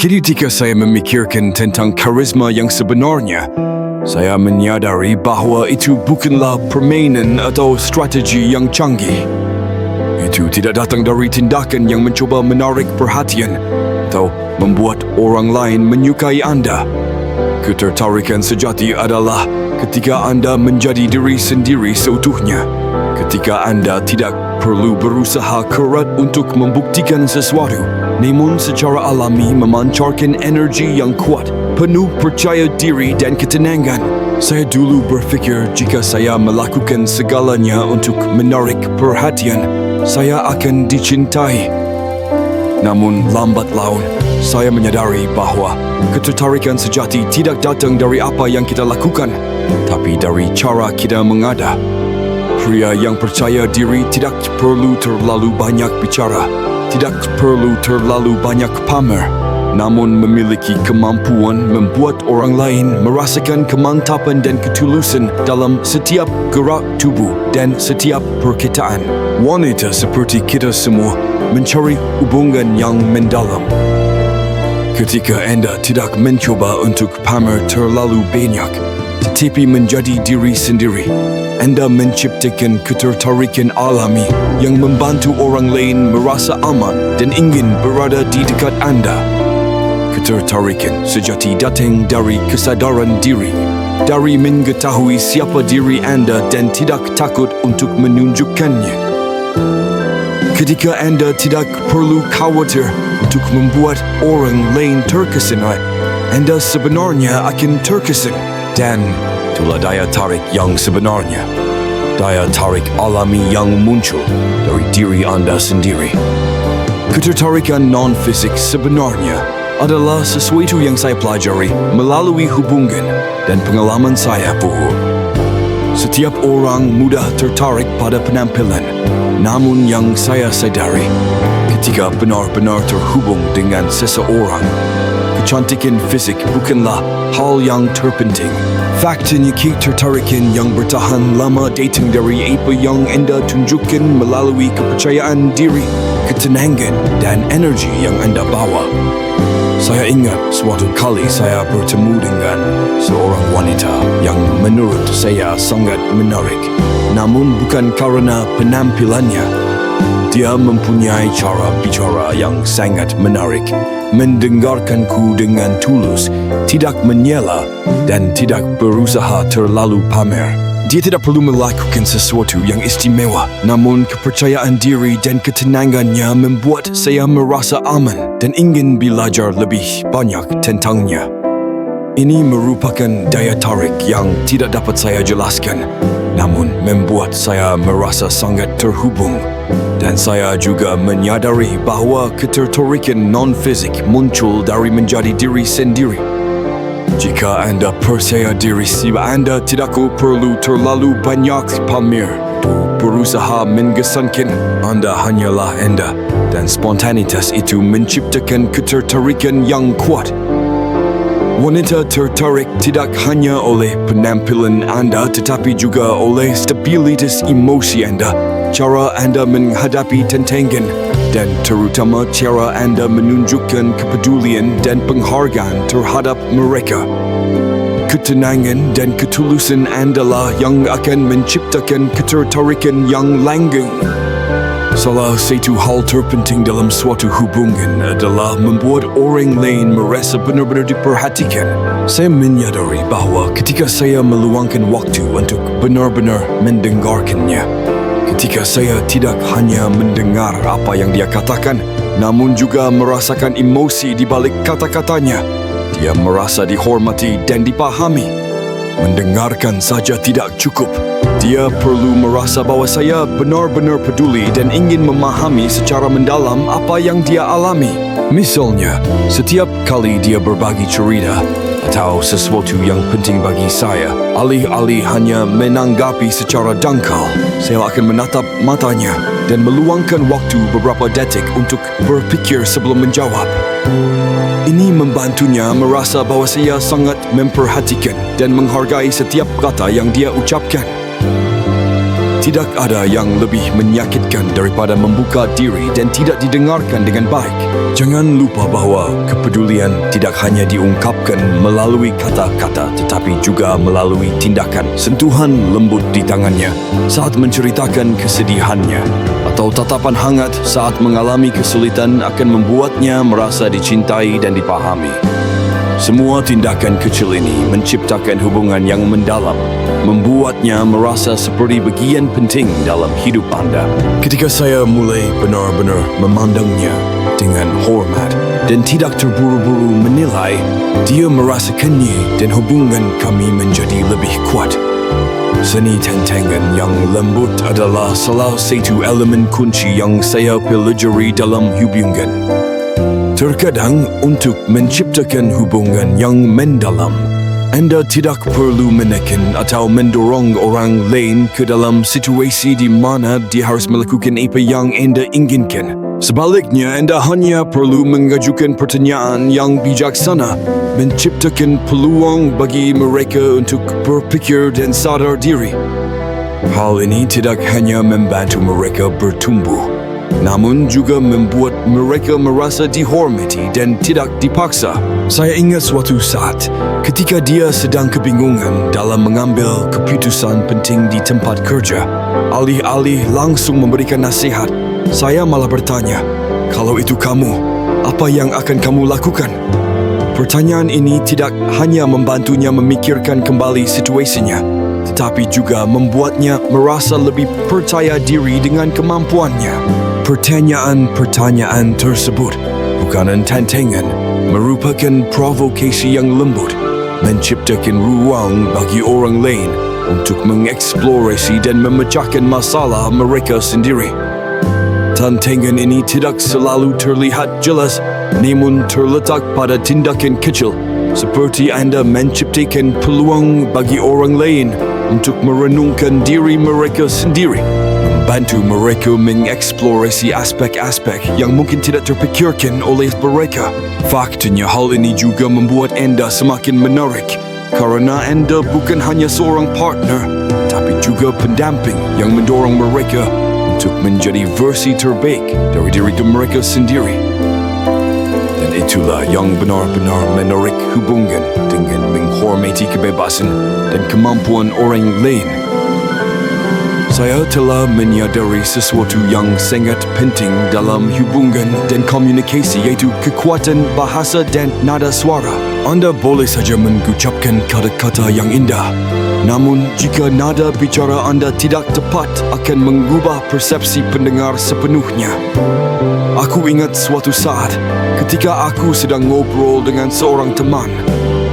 Ketika saya memikirkan tentang karisma yang sebenarnya, saya menyadari bahawa itu bukanlah permainan atau strategi yang canggih. Itu tidak datang dari tindakan yang mencoba menarik perhatian atau membuat orang lain menyukai anda. Ketertarikan sejati adalah ketika anda menjadi diri sendiri seutuhnya. Ketika anda tidak perlu berusaha keras untuk membuktikan sesuatu, namun secara alami memancarkan energi yang kuat, penuh percaya diri dan ketenangan. Saya dulu berfikir jika saya melakukan segalanya untuk menarik perhatian, saya akan dicintai. Namun lambat laun, saya menyadari bahawa ketertarikan sejati tidak datang dari apa yang kita lakukan, tapi dari cara kita mengada. Pria yang percaya diri tidak perlu terlalu banyak bicara, tidak perlu terlalu banyak pamer, namun memiliki kemampuan membuat orang lain merasakan kemantapan dan ketulusan dalam setiap gerak tubuh dan setiap perkataan. Wanita seperti kita semua mencari hubungan yang mendalam. Ketika anda tidak mencoba untuk pamer terlalu banyak, tetapi menjadi diri sendiri, anda menciptakan ketertarikan alami yang membantu orang lain merasa aman dan ingin berada di dekat anda. Ketertarikan sejati datang dari kesadaran diri, dari mengetahui siapa diri anda dan tidak takut untuk menunjukkannya. Ketika anda tidak perlu khawatir untuk membuat orang lain terkesan, anda sebenarnya akan terkesan. Dan itulah daya tarik yang sebenarnya. Daya tarik alami yang muncul dari diri anda sendiri. Ketertarikan non-fisik sebenarnya adalah sesuatu yang saya pelajari melalui hubungan dan pengalaman saya pun. Setiap orang mudah tertarik pada penampilan, namun yang saya sadari, ketika benar-benar terhubung dengan seseorang, kecantikan fisik bukanlah hal yang terpenting. Faktanya ketertarikan yang bertahan lama datang dari apa yang anda tunjukkan melalui kepercayaan diri, ketenangan dan energi yang anda bawa. Saya ingat suatu kali saya bertemu dengan seorang wanita yang menurut saya sangat menarik, namun bukan karena penampilannya. Dia mempunyai cara bicara yang sangat menarik, mendengarkanku dengan tulus, tidak menyela dan tidak berusaha terlalu pamer. Dia tidak perlu melakukan sesuatu yang istimewa, namun kepercayaan diri dan ketenangannya membuat saya merasa aman dan ingin belajar lebih banyak tentangnya. Ini merupakan daya tarik yang tidak dapat saya jelaskan, namun membuat saya merasa sangat terhubung. Dan saya juga menyadari bahawa ketertarikan non-fisik muncul dari menjadi diri sendiri. Jika anda percaya diri, anda tidak perlu terlalu banyak pamer. Berusaha mengesankan anda hanyalah anda, dan spontanitas itu menciptakan ketertarikan yang kuat. Wanita tertarik tidak hanya oleh penampilan anda tetapi juga oleh stabilitas emosi anda, cara anda menghadapi tantangan, dan terutama cara anda menunjukkan kepedulian dan penghargaan terhadap mereka. Ketenangan dan ketulusan anda yang akan menciptakan ketertarikan yang langgeng. Salah satu hal terpenting dalam suatu hubungan adalah membuat orang lain merasa benar-benar diperhatikan. Saya menyadari bahawa ketika saya meluangkan waktu untuk benar-benar mendengarkannya, ketika saya tidak hanya mendengar apa yang dia katakan, namun juga merasakan emosi di balik kata-katanya, dia merasa dihormati dan dipahami. Mendengarkan saja tidak cukup. Dia perlu merasa bahawa saya benar-benar peduli dan ingin memahami secara mendalam apa yang dia alami. Misalnya, setiap kali dia berbagi cerita atau sesuatu yang penting bagi saya, alih-alih hanya menanggapi secara dangkal, saya akan menatap matanya dan meluangkan waktu beberapa detik untuk berfikir sebelum menjawab. Ini membantunya merasa bahawa saya sangat memperhatikan dan menghargai setiap kata yang dia ucapkan. Tidak ada yang lebih menyakitkan daripada membuka diri dan tidak didengarkan dengan baik. Jangan lupa bahawa kepedulian tidak hanya diungkapkan melalui kata-kata tetapi juga melalui tindakan. Sentuhan lembut di tangannya saat menceritakan kesedihannya atau tatapan hangat saat mengalami kesulitan akan membuatnya merasa dicintai dan dipahami. Semua tindakan kecil ini menciptakan hubungan yang mendalam, membuatnya merasa seperti bagian penting dalam hidup anda. Ketika saya mulai benar-benar memandangnya dengan hormat dan tidak terburu-buru menilai, dia merasakannya dan hubungan kami menjadi lebih kuat. Seni tentangan yang lembut adalah salah satu elemen kunci yang saya pelajari dalam hubungan. Terkadang untuk menciptakan hubungan yang mendalam, anda tidak perlu menekan atau mendorong orang lain ke dalam situasi di mana dia harus melakukan apa yang anda inginkan. Sebaliknya, anda hanya perlu mengajukan pertanyaan yang bijaksana, menciptakan peluang bagi mereka untuk berfikir dan sadar diri. Hal ini tidak hanya membantu mereka bertumbuh, namun juga membuat mereka merasa dihormati dan tidak dipaksa. Saya ingat suatu saat ketika dia sedang kebingungan dalam mengambil keputusan penting di tempat kerja. Alih-alih langsung memberikan nasihat, saya malah bertanya, "Kalau itu kamu, apa yang akan kamu lakukan?" Pertanyaan ini tidak hanya membantunya memikirkan kembali situasinya, tetapi juga membuatnya merasa lebih percaya diri dengan kemampuannya. Pertanyaan-pertanyaan tersebut bukan tantangan, merupakan provokasi yang lembut, menciptakan ruang bagi orang lain untuk mengeksplorasi dan memecahkan masalah mereka sendiri. Tantangan ini tidak selalu terlihat jelas, namun terletak pada tindakan kecil, seperti anda menciptakan peluang bagi orang lain untuk merenungkan diri mereka sendiri, membantu mereka mengeksplorasi aspek-aspek yang mungkin tidak terfikirkan oleh mereka. Faktanya hal ini juga membuat anda semakin menarik, karena anda bukan hanya seorang partner, tapi juga pendamping yang mendorong mereka untuk menjadi versi terbaik dari diri mereka sendiri. Dan itulah yang benar-benar menarik hubungan dengan menghormati kebebasan dan kemampuan orang lain. Saya telah menyadari sesuatu yang sangat penting dalam hubungan dan komunikasi, iaitu kekuatan bahasa dan nada suara. Anda boleh saja mengucapkan kata-kata yang indah, namun jika nada bicara anda tidak tepat akan mengubah persepsi pendengar sepenuhnya. Aku ingat suatu saat ketika aku sedang ngobrol dengan seorang teman,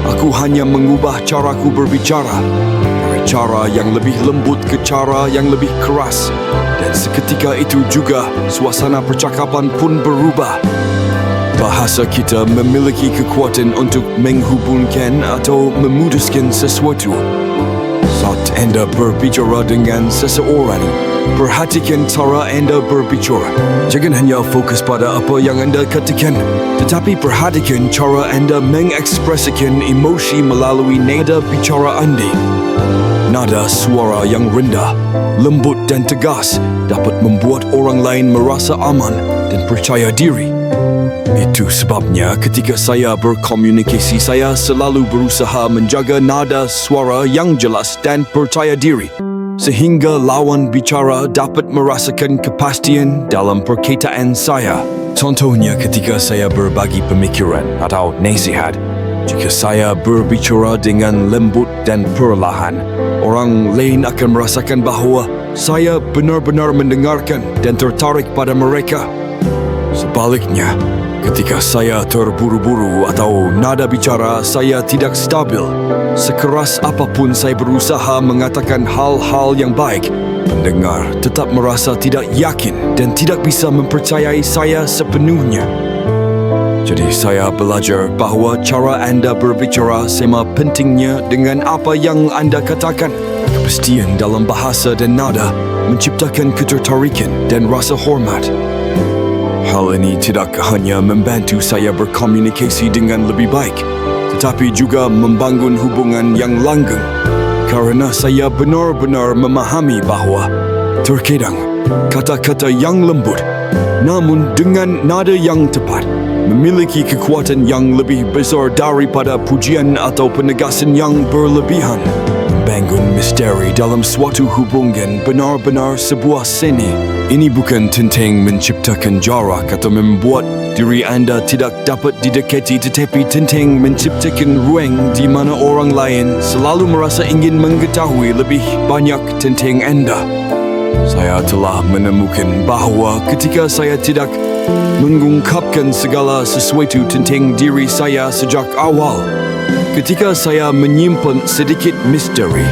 aku hanya mengubah caraku berbicara dari cara yang lebih lembut ke cara yang lebih keras, dan seketika itu juga suasana percakapan pun berubah. Bahasa kita memiliki kekuatan untuk menghubungkan atau memutuskan sesuatu. Saat anda berbicara dengan seseorang, perhatikan cara anda berbicara. Jangan hanya fokus pada apa yang anda katakan, tetapi perhatikan cara anda mengekspresikan emosi melalui nada bicara anda. Nada suara yang rendah, lembut dan tegas dapat membuat orang lain merasa aman dan percaya diri. Itu sebabnya ketika saya berkomunikasi, saya selalu berusaha menjaga nada suara yang jelas dan percaya diri, sehingga lawan bicara dapat merasakan kepastian dalam perkataan saya. Contohnya ketika saya berbagi pemikiran atau nasihat, jika saya berbicara dengan lembut dan perlahan, orang lain akan merasakan bahawa saya benar-benar mendengarkan dan tertarik pada mereka. Sebaliknya, ketika saya terburu-buru atau nada bicara saya tidak stabil, sekeras apapun saya berusaha mengatakan hal-hal yang baik, pendengar tetap merasa tidak yakin dan tidak bisa mempercayai saya sepenuhnya. Jadi saya belajar bahawa cara anda berbicara sama pentingnya dengan apa yang anda katakan. Kepastian dalam bahasa dan nada menciptakan ketertarikan dan rasa hormat. Hal ini tidak hanya membantu saya berkomunikasi dengan lebih baik, tetapi juga membangun hubungan yang langgeng, karena saya benar-benar memahami bahawa Terkadang, kata-kata yang lembut, namun dengan nada yang tepat, memiliki kekuatan yang lebih besar daripada pujian atau penegasan yang berlebihan. Membangun misteri dalam suatu hubungan benar-benar sebuah seni. Ini bukan tentang menciptakan jarak atau membuat diri anda tidak dapat didekati, tetapi tentang menciptakan ruang di mana orang lain selalu merasa ingin mengetahui lebih banyak tentang anda. Saya telah menemukan bahawa ketika saya tidak mengungkapkan segala sesuatu tentang diri saya sejak awal, ketika saya menyimpan sedikit misteri,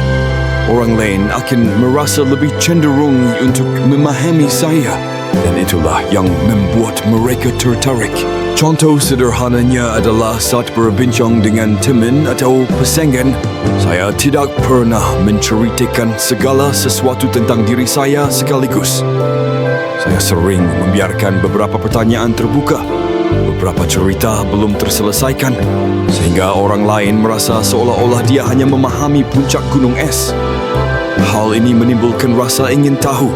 orang lain akan merasa lebih cenderung untuk memahami saya, dan itulah yang membuat mereka tertarik. Contoh sederhananya adalah saat berbincang dengan teman atau pasangan, saya tidak pernah menceritakan segala sesuatu tentang diri saya sekaligus. Saya sering membiarkan beberapa pertanyaan terbuka, beberapa cerita belum terselesaikan, sehingga orang lain merasa seolah-olah dia hanya memahami puncak gunung es. Hal ini menimbulkan rasa ingin tahu.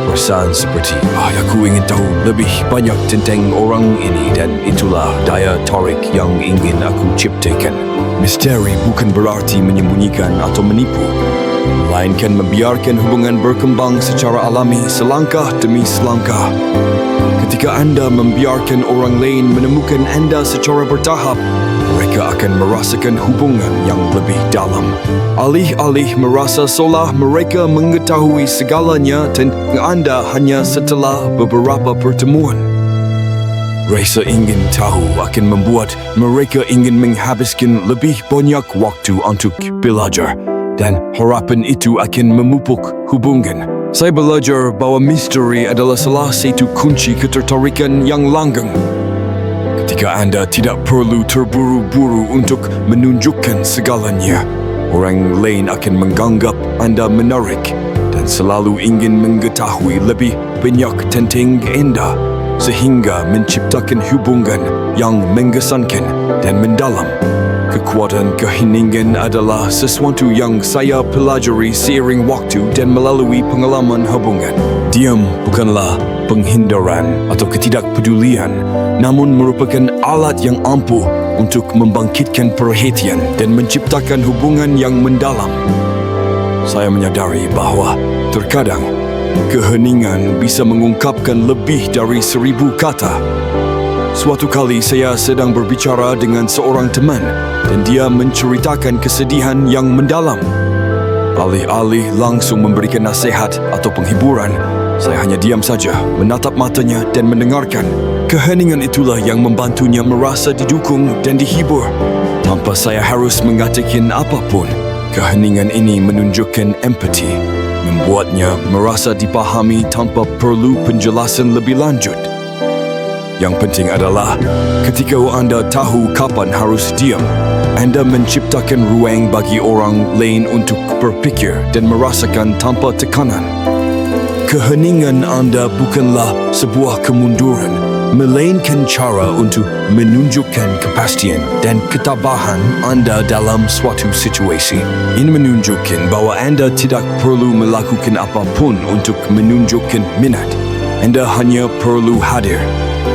Perasaan seperti, aku ingin tahu lebih banyak tentang orang ini, dan itulah daya tarik yang ingin aku ciptakan. Misteri bukan berarti menyembunyikan atau menipu, melainkan membiarkan hubungan berkembang secara alami selangkah demi selangkah. Ketika anda membiarkan orang lain menemukan anda secara bertahap, mereka akan merasakan hubungan yang lebih dalam. Alih-alih merasa seolah mereka mengetahui segalanya tentang anda hanya setelah beberapa pertemuan. Rasa ingin tahu akan membuat mereka ingin menghabiskan lebih banyak waktu untuk belajar, dan harapan itu akan memupuk hubungan. Saya belajar bahawa misteri adalah salah satu kunci ketertarikan yang langgeng. Ketika anda tidak perlu terburu-buru untuk menunjukkan segalanya, orang lain akan menganggap anda menarik dan selalu ingin mengetahui lebih banyak tentang anda, sehingga menciptakan hubungan yang mengesankan dan mendalam. Kekuatan keheningan adalah sesuatu yang saya pelajari seiring waktu dan melalui pengalaman hubungan. Diam bukanlah penghindaran atau ketidakpedulian, namun merupakan alat yang ampuh untuk membangkitkan perhatian dan menciptakan hubungan yang mendalam. Saya menyadari bahawa terkadang keheningan bisa mengungkapkan lebih dari 1000 kata. Suatu kali saya sedang berbicara dengan seorang teman dan dia menceritakan kesedihan yang mendalam. Alih-alih langsung memberikan nasihat atau penghiburan, saya hanya diam saja, menatap matanya dan mendengarkan. Keheningan itulah yang membantunya merasa didukung dan dihibur, tanpa saya harus mengatakan apapun. Keheningan ini menunjukkan empati, membuatnya merasa dipahami tanpa perlu penjelasan lebih lanjut. Yang penting adalah ketika anda tahu kapan harus diam, anda menciptakan ruang bagi orang lain untuk berfikir dan merasakan tanpa tekanan. Keheningan anda bukanlah sebuah kemunduran, melainkan cara untuk menunjukkan kepastian dan ketabahan anda dalam suatu situasi. Ini menunjukkan bahawa anda tidak perlu melakukan apapun untuk menunjukkan minat. Anda hanya perlu hadir,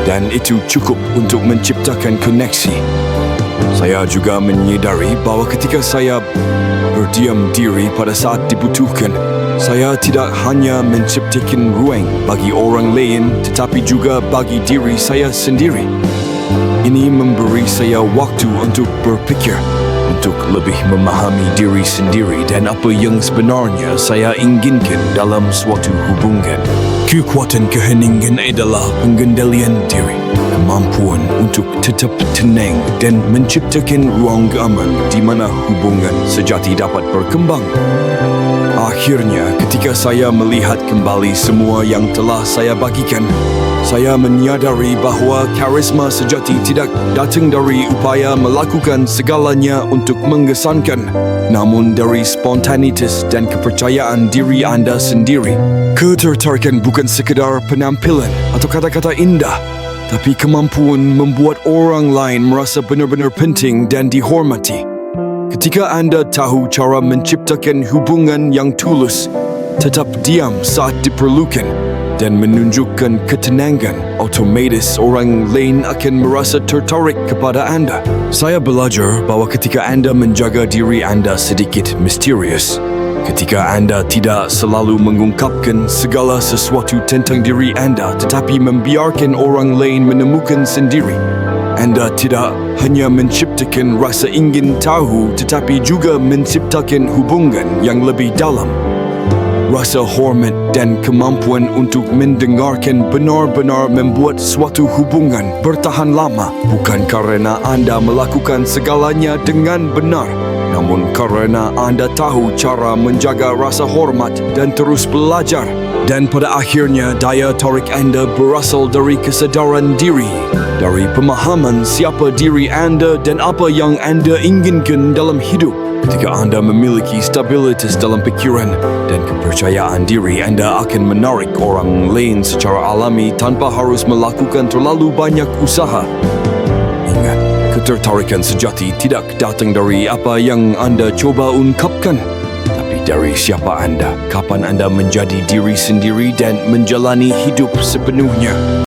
dan itu cukup untuk menciptakan koneksi. Saya juga menyadari bahawa ketika saya berdiam diri pada saat dibutuhkan, saya tidak hanya menciptakan ruang bagi orang lain tetapi juga bagi diri saya sendiri. Ini memberi saya waktu untuk berfikir, untuk lebih memahami diri sendiri dan apa yang sebenarnya saya inginkan dalam suatu hubungan. Kekuatan keheningan adalah pengendalian diri, kemampuan untuk tetap tenang dan menciptakan ruang aman di mana hubungan sejati dapat berkembang. Akhirnya, ketika saya melihat kembali semua yang telah saya bagikan, saya menyadari bahawa karisma sejati tidak datang dari upaya melakukan segalanya untuk mengesankan, namun dari spontanitas dan kepercayaan diri anda sendiri. Ketertarikan bukan sekadar penampilan atau kata-kata indah, tapi kemampuan membuat orang lain merasa benar-benar penting dan dihormati. Ketika anda tahu cara menciptakan hubungan yang tulus, tetap diam saat diperlukan, dan menunjukkan ketenangan, otomatis orang lain akan merasa tertarik kepada anda. Saya belajar bahwa ketika anda menjaga diri anda sedikit misterius, ketika anda tidak selalu mengungkapkan segala sesuatu tentang diri anda tetapi membiarkan orang lain menemukan sendiri, anda tidak hanya menciptakan rasa ingin tahu tetapi juga menciptakan hubungan yang lebih dalam. Rasa hormat dan kemampuan untuk mendengarkan benar-benar membuat suatu hubungan bertahan lama, bukan kerana anda melakukan segalanya dengan benar, namun kerana anda tahu cara menjaga rasa hormat dan terus belajar. Dan pada akhirnya daya tarik anda berasal dari kesedaran diri, dari pemahaman siapa diri anda dan apa yang anda inginkan dalam hidup. Ketika anda memiliki stabilitas dalam pikiran dan kepercayaan diri, anda akan menarik orang lain secara alami tanpa harus melakukan terlalu banyak usaha. Ingat, ketertarikan sejati tidak datang dari apa yang anda coba ungkapkan, tapi dari siapa anda, kapan anda menjadi diri sendiri dan menjalani hidup sepenuhnya.